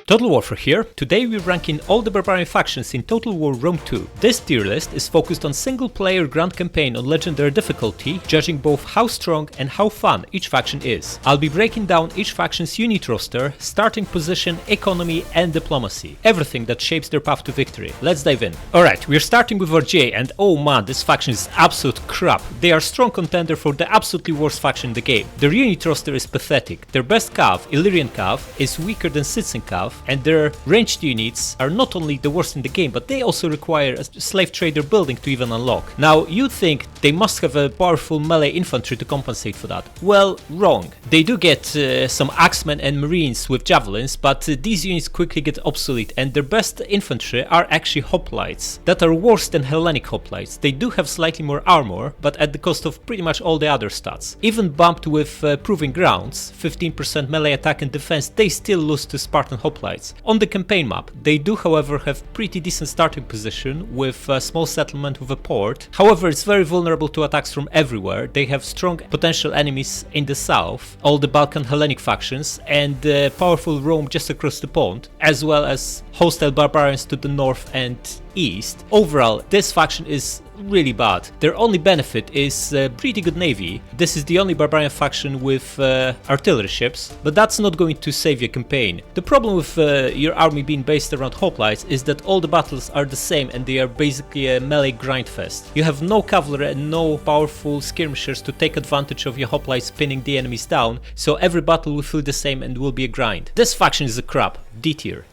Total Warfare here. Today we're ranking all the Barbarian factions in Total War Rome 2. This tier list is focused on single-player Grand Campaign on Legendary difficulty, judging both how strong and how fun each faction is. I'll be breaking down each faction's unit roster, starting position, economy and diplomacy. Everything that shapes their path to victory. Let's dive in. Alright, we're starting with Ardiaei, and oh man, this faction is absolute crap. They are strong contender for the absolutely worst faction in the game. Their unit roster is pathetic. Their best cav, Illyrian cav, is weaker than Citizen cav, and their ranged units are not only the worst in the game, but they also require a slave trader building to even unlock. Now, you'd think they must have a powerful melee infantry to compensate for that. Well, wrong. They do get some axemen and marines with javelins, but these units quickly get obsolete, and their best infantry are actually hoplites that are worse than Hellenic hoplites. They do have slightly more armor, but at the cost of pretty much all the other stats. Even bumped with Proving Grounds, 15% melee attack and defense, they still lose to Spartan hoplites. On the campaign map, they do however have pretty decent starting position with a small settlement with a port. However, it's very vulnerable to attacks from everywhere. They have strong potential enemies in the south, all the Balkan Hellenic factions, and powerful Rome just across the pond, as well as hostile barbarians to the north and east. Overall, this faction is really bad. Their only benefit is pretty good navy. This is the only barbarian faction with artillery ships, but that's not going to save your campaign. The problem with your army being based around hoplites is that all the battles are the same and they are basically a melee grindfest. You have no cavalry and no powerful skirmishers to take advantage of your hoplites pinning the enemies down, so every battle will feel the same and will be a grind. This faction is a crap, D tier.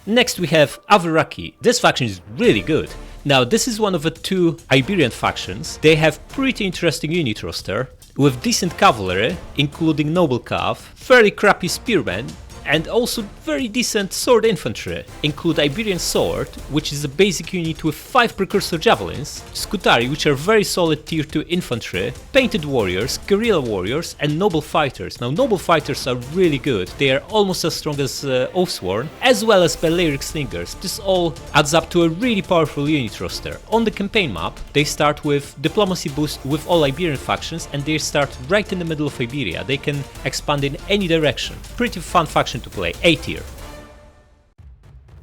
Next we have Averaci. This faction is really good. Now, this is one of the two Iberian factions. They have pretty interesting unit roster, with decent cavalry, including noble cav, fairly crappy spearmen, and also very decent sword infantry. Include Iberian Sword, which is a basic unit with 5 precursor javelins, Scutari, which are very solid tier 2 infantry, Painted Warriors, Guerrilla Warriors, and Noble Fighters. Now, Noble Fighters are really good. They are almost as strong as Oathsworn, as well as Balearic Slingers. This all adds up to a really powerful unit roster. On the campaign map, they start with Diplomacy boost with all Iberian factions, and they start right in the middle of Iberia. They can expand in any direction. Pretty fun faction to play, A tier.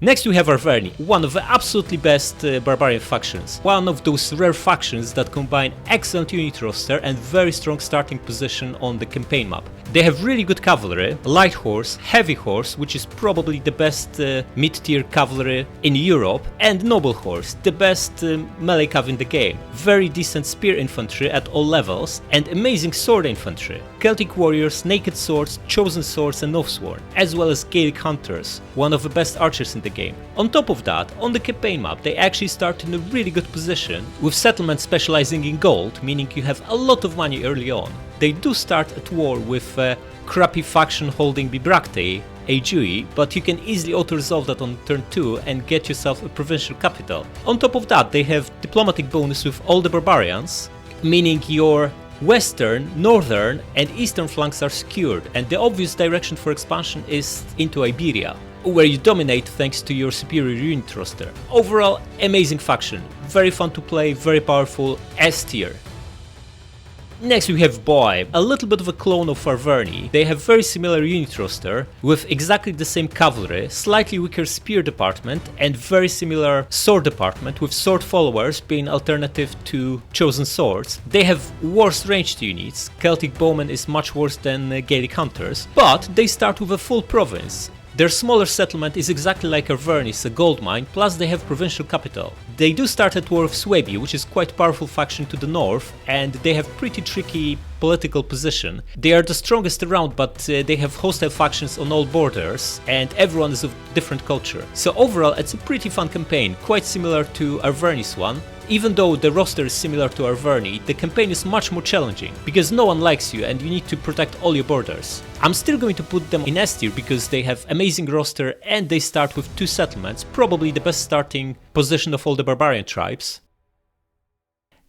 Next we have Arverni, one of the absolutely best barbarian factions. One of those rare factions that combine excellent unit roster and very strong starting position on the campaign map. They have really good cavalry, light horse, heavy horse, which is probably the best mid-tier cavalry in Europe, and noble horse, the best melee cav in the game. Very decent spear infantry at all levels, and amazing sword infantry. Celtic warriors, naked swords, chosen swords and Oathsworn, as well as Gaelic hunters, one of the best archers in the game. On top of that, on the campaign map, they actually start in a really good position, with settlements specializing in gold, meaning you have a lot of money early on. They do start at war with a crappy faction holding Bibracte, Aedui, but you can easily auto-resolve that on turn 2 and get yourself a provincial capital. On top of that, they have diplomatic bonus with all the barbarians, meaning your western, northern and eastern flanks are secured, and the obvious direction for expansion is into Iberia, where you dominate thanks to your superior unit roster. Overall, amazing faction, very fun to play, very powerful, S tier. Next we have Boii, a little bit of a clone of Arverni. They have very similar unit roster, with exactly the same cavalry, slightly weaker spear department, and very similar sword department, with sword followers being alternative to chosen swords. They have worse ranged units, Celtic bowmen is much worse than Gaelic hunters, but they start with a full province. Their smaller settlement is exactly like Arverni's, a gold mine, plus they have provincial capital. They do start at war with Suebi, which is quite powerful faction to the north, and they have pretty tricky political position. They are the strongest around, but they have hostile factions on all borders, and everyone is of different culture. So overall, it's a pretty fun campaign, quite similar to Arverni's one. Even though the roster is similar to Arverni, the campaign is much more challenging, because no one likes you and you need to protect all your borders. I'm still going to put them in S tier because they have amazing roster and they start with 2 settlements, probably the best starting position of all the barbarian tribes.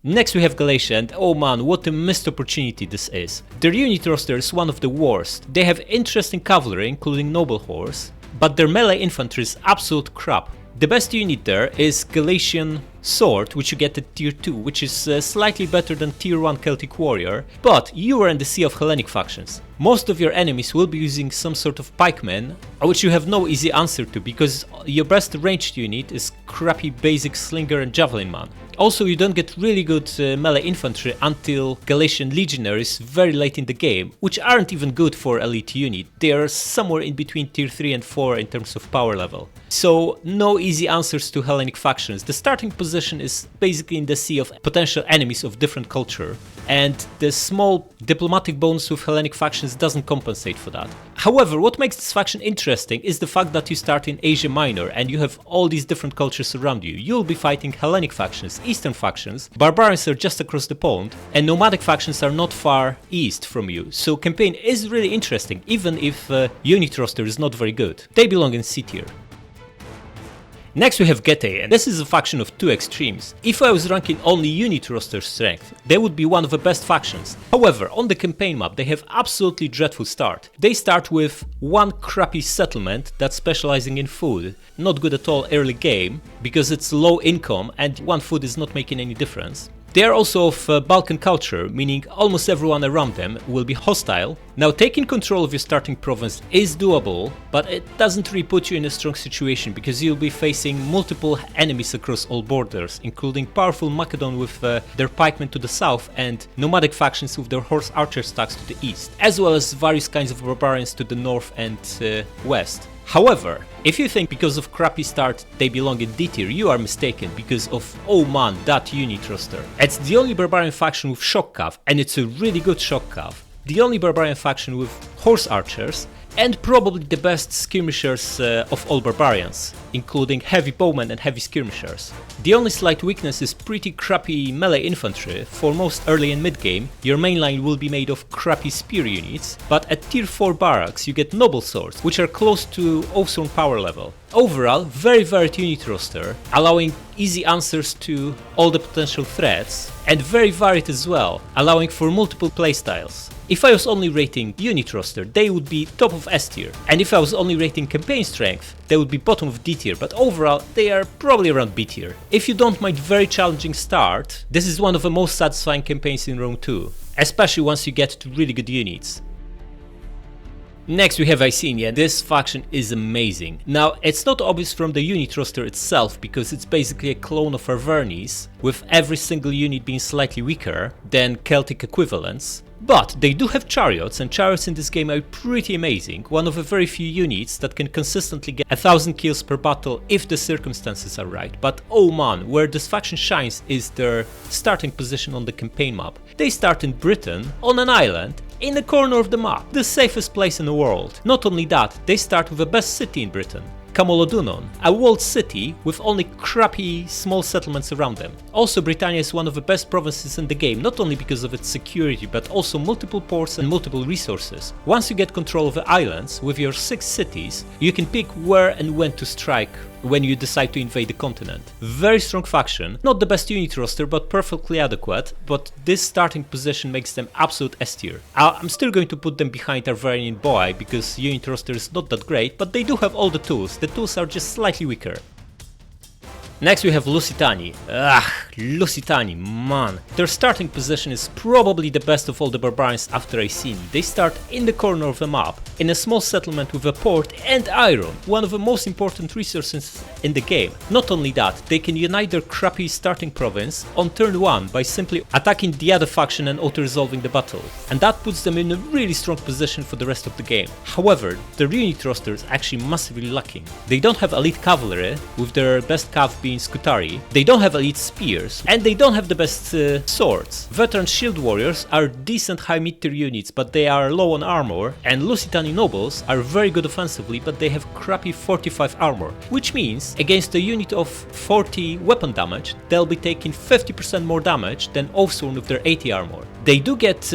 Next we have Galatia, and oh man, what a missed opportunity this is. Their unit roster is one of the worst. They have interesting cavalry, including noble horse, but their melee infantry is absolute crap. The best unit there is Galatian Sword, which you get at tier 2, which is slightly better than tier 1 Celtic Warrior, but you are in the sea of Hellenic factions. Most of your enemies will be using some sort of pikemen, which you have no easy answer to because your best ranged unit is crappy basic slinger and javelin man. Also, you don't get really good melee infantry until Galatian legionaries very late in the game, which aren't even good for elite unit. They are somewhere in between tier 3 and 4 in terms of power level. So no easy answers to Hellenic factions. The starting position is basically in the sea of potential enemies of different culture, and the small diplomatic bonus with Hellenic factions doesn't compensate for that. However, what makes this faction interesting is the fact that you start in Asia Minor and you have all these different cultures around you. You'll be fighting Hellenic factions, Eastern factions, Barbarians are just across the pond, and Nomadic factions are not far east from you. So campaign is really interesting, even if unit roster is not very good. They belong in C tier. Next we have Getae, and this is a faction of two extremes. If I was ranking only unit roster strength, they would be one of the best factions. However, on the campaign map they have absolutely dreadful start. They start with one crappy settlement that's specializing in food. Not good at all early game, because it's low income and one food is not making any difference. They are also of Balkan culture, meaning almost everyone around them will be hostile. Now, taking control of your starting province is doable, but it doesn't really put you in a strong situation because you'll be facing multiple enemies across all borders, including powerful Macedon with their pikemen to the south and nomadic factions with their horse archer stacks to the east, as well as various kinds of barbarians to the north and west. However, if you think because of crappy start they belong in D tier, you are mistaken because of, oh man, that unit roster. It's the only barbarian faction with shock cav, and it's a really good shock cav. The only barbarian faction with horse archers, and probably the best skirmishers of all barbarians, including heavy bowmen and heavy skirmishers. The only slight weakness is pretty crappy melee infantry. For most early and mid game, your main line will be made of crappy spear units, but at tier 4 barracks you get noble swords, which are close to Oathsworn power level. Overall, very varied unit roster, allowing easy answers to all the potential threats, and very varied as well, allowing for multiple playstyles. If I was only rating unit roster, they would be top of S tier, and if I was only rating campaign strength, they would be bottom of D tier, but overall they are probably around B tier. If you don't mind very challenging start, this is one of the most satisfying campaigns in Rome 2, especially once you get to really good units. Next we have Iceni, and this faction is amazing. Now, it's not obvious from the unit roster itself because it's basically a clone of Arverni's, with every single unit being slightly weaker than Celtic equivalents. But they do have chariots, and chariots in this game are pretty amazing, one of the very few units that can consistently get 1000 kills per battle if the circumstances are right. But oh man, where this faction shines is their starting position on the campaign map. They start in Britain, on an island, in the corner of the map, the safest place in the world. Not only that, they start with the best city in Britain, Camolodunon, a walled city with only crappy small settlements around them. Also, Britannia is one of the best provinces in the game, not only because of its security, but also multiple ports and multiple resources. Once you get control of the islands, with your 6 cities, you can pick where and when to strike when you decide to invade the continent. Very strong faction, not the best unit roster, but perfectly adequate, but this starting position makes them absolute S tier. I'm still going to put them behind Arverni and Boii because unit roster is not that great, but they do have all the tools are just slightly weaker. Next we have Lusitani. Lusitani, man. Their starting position is probably the best of all the barbarians after Iceni. They start in the corner of the map, in a small settlement with a port and iron, one of the most important resources in the game. Not only that, they can unite their crappy starting province on turn 1 by simply attacking the other faction and auto-resolving the battle, and that puts them in a really strong position for the rest of the game. However, their unit roster is actually massively lacking. They don't have elite cavalry, with their best cav being Scutari, they don't have elite spears, and they don't have the best swords. Veteran shield warriors are decent high mid-tier units, but they are low on armor, and Lusitani nobles are very good offensively, but they have crappy 45 armor, which means against a unit of 40 weapon damage, they'll be taking 50% more damage than Oathsworn with their 80 armor. They do get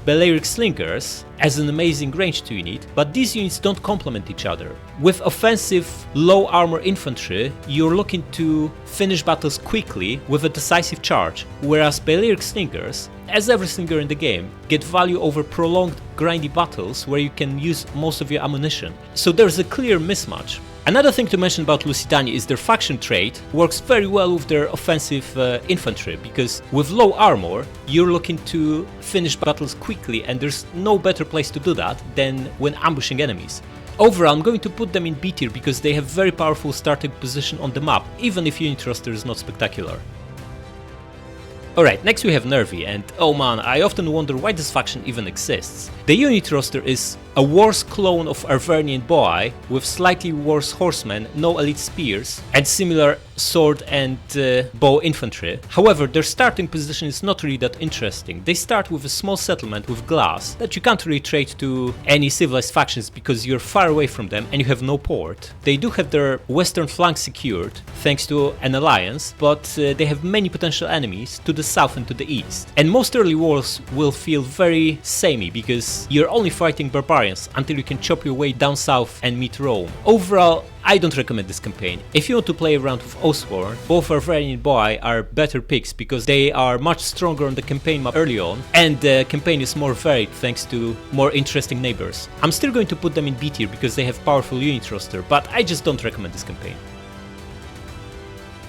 Balearic Slingers as an amazing ranged unit, but these units don't complement each other. With offensive, low armor infantry, you're looking to finish battles quickly with a decisive charge, whereas Balearic Slingers as every singer in the game, get value over prolonged grindy battles where you can use most of your ammunition. So there's a clear mismatch. Another thing to mention about Lusitani is their faction trait works very well with their offensive infantry, because with low armor you're looking to finish battles quickly, and there's no better place to do that than when ambushing enemies. Overall, I'm going to put them in B tier because they have very powerful starting position on the map, even if unit roster is not spectacular. Alright, next we have Nervii, and oh man, I often wonder why this faction even exists. The unit roster is a worse clone of Arverni and Boii, with slightly worse horsemen, no elite spears, and similar sword and bow infantry. However, their starting position is not really that interesting. They start with a small settlement with glass that you can't really trade to any civilized factions because you're far away from them and you have no port. They do have their western flank secured thanks to an alliance, but they have many potential enemies to the south and to the east. And most early wars will feel very samey because you're only fighting barbarians until you can chop your way down south and meet Rome. Overall, I don't recommend this campaign. If you want to play around with Oathsworn, both Arverni and Boii are better picks because they are much stronger on the campaign map early on, and the campaign is more varied thanks to more interesting neighbors. I'm still going to put them in B tier because they have powerful unit roster, but I just don't recommend this campaign.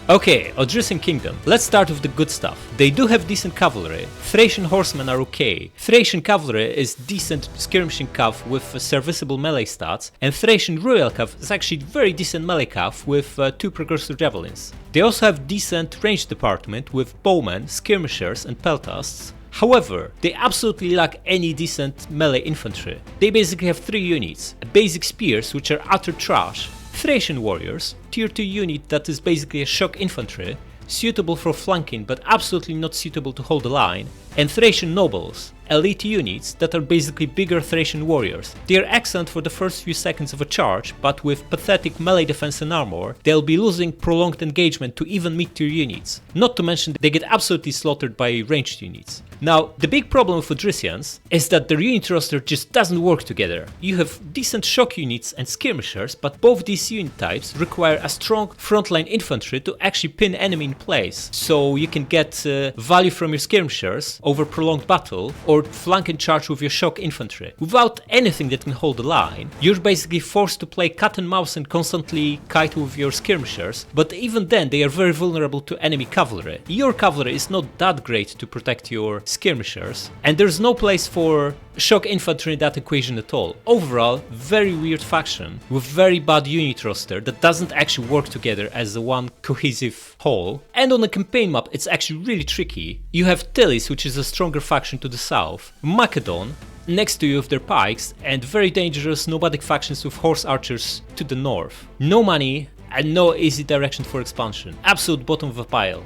Okay, Odryssian Kingdom. Let's start with the good stuff. They do have decent cavalry. Thracian horsemen are okay. Thracian cavalry is decent skirmishing cav with serviceable melee stats, and Thracian royal cav is actually very decent melee cav with 2 precursor javelins. They also have decent range department with bowmen, skirmishers and peltasts. However, they absolutely lack any decent melee infantry. They basically have 3 units, basic spears which are utter trash, Thracian warriors, tier 2 unit that is basically a shock infantry, suitable for flanking but absolutely not suitable to hold the line, and Thracian nobles, elite units that are basically bigger Thracian warriors. They are excellent for the first few seconds of a charge, but with pathetic melee defense and armor, they'll be losing prolonged engagement to even mid-tier units. Not to mention they get absolutely slaughtered by ranged units. Now, the big problem with Odryssians is that their unit roster just doesn't work together. You have decent shock units and skirmishers, but both these unit types require a strong frontline infantry to actually pin enemy in place, so you can get value from your skirmishers over prolonged battle, or flank and charge with your shock infantry. Without anything that can hold the line, you're basically forced to play cat and mouse and constantly kite with your skirmishers, but even then they are very vulnerable to enemy cavalry. Your cavalry is not that great to protect your skirmishers, and there's no place for shock infantry in that equation at all. Overall, very weird faction with very bad unit roster that doesn't actually work together as a one cohesive whole. And on the campaign map it's actually really tricky. You have Tylis, which is a stronger faction to the south, Macedon next to you with their pikes, and very dangerous nomadic factions with horse archers to the north. No money and no easy direction for expansion. Absolute bottom of a pile.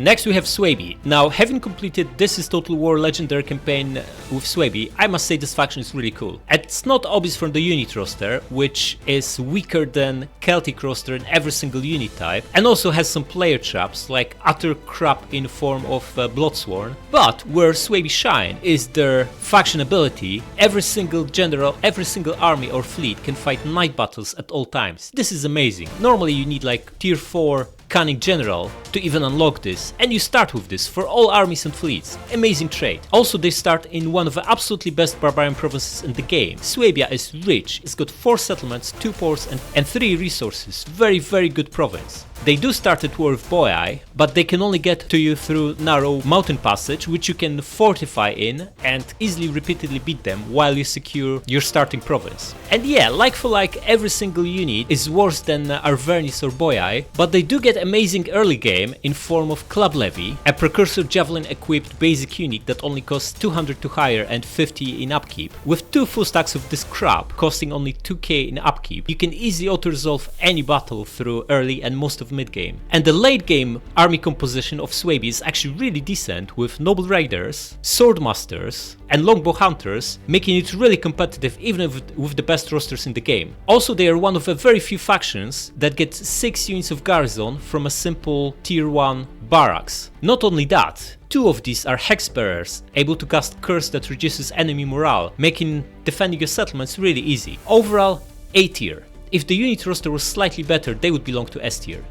Next we have Suebi. Now, having completed This is Total War Legendary campaign with Suebi, I must say this faction is really cool. It's not obvious from the unit roster, which is weaker than Celtic roster in every single unit type, and also has some player traps like utter crap in form of Bloodsworn. But where Suebi shine is their faction ability. Every single general, every single army or fleet can fight night battles at all times. This is amazing. Normally you need like tier 4 cunning general to even unlock this, and you start with this for all armies and fleets. Amazing trait. Also, they start in one of the absolutely best barbarian provinces in the game. Suebia is rich, it's got 4 settlements, 2 ports and 3 resources. Very good province. They do start at war with Boii, but they can only get to you through narrow mountain passage, which you can fortify in and easily repeatedly beat them while you secure your starting province. And yeah, like for like, every single unit is worse than Arvernis or Boii, but they do get amazing early game in form of Club Levy, a precursor javelin equipped basic unit that only costs 200 to hire and 50 in upkeep. With 2 full stacks of this crap costing only 2k in upkeep, you can easily auto-resolve any battle through early and most of mid-game. And the late-game army composition of Suebi is actually really decent, with noble raiders, swordmasters and longbow hunters, making it really competitive even with the best rosters in the game. Also, they are one of the very few factions that get 6 units of garrison from a simple tier 1 barracks. Not only that, 2 of these are hexbearers, able to cast curse that reduces enemy morale, making defending your settlements really easy. Overall, A tier. If the unit roster was slightly better, they would belong to S tier.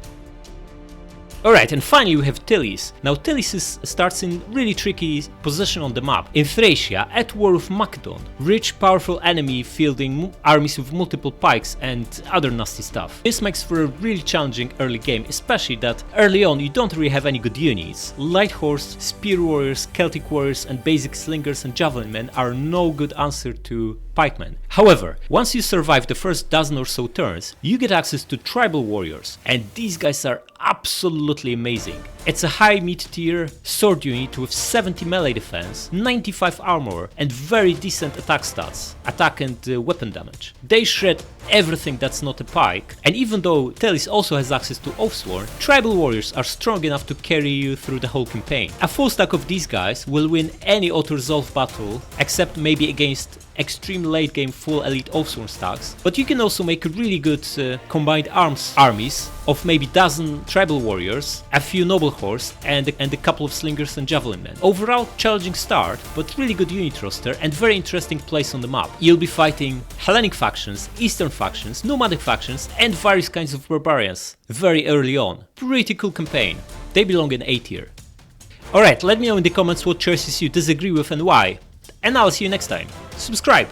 Alright, and finally we have Tylis. Now Tylis starts in really tricky position on the map. In Thracia, at war with Macedon. Rich, powerful enemy fielding armies with multiple pikes and other nasty stuff. This makes for a really challenging early game, especially that early on you don't really have any good units. Light horse, spear warriors, Celtic warriors and basic slingers and javelin men are no good answer to pikemen. However, once you survive the first dozen or so turns, you get access to tribal warriors, and these guys are absolutely amazing. It's a high mid-tier sword unit with 70 melee defense, 95 armor and very decent attack stats, attack and weapon damage. They shred everything that's not a pike, and even though Tylis also has access to Oathsworn, tribal warriors are strong enough to carry you through the whole campaign. A full stack of these guys will win any auto-resolve battle, except maybe against extreme late game full elite Oathsworn stacks, but you can also make really good combined armies of maybe dozen tribal warriors, a few noble horse and a couple of slingers and javelin men. Overall challenging start, but really good unit roster and very interesting place on the map. You'll be fighting Hellenic factions, Eastern factions, nomadic factions and various kinds of barbarians very early on. Pretty cool campaign. They belong in A tier. Alright, let me know in the comments what choices you disagree with and why. And I'll see you next time. Subscribe!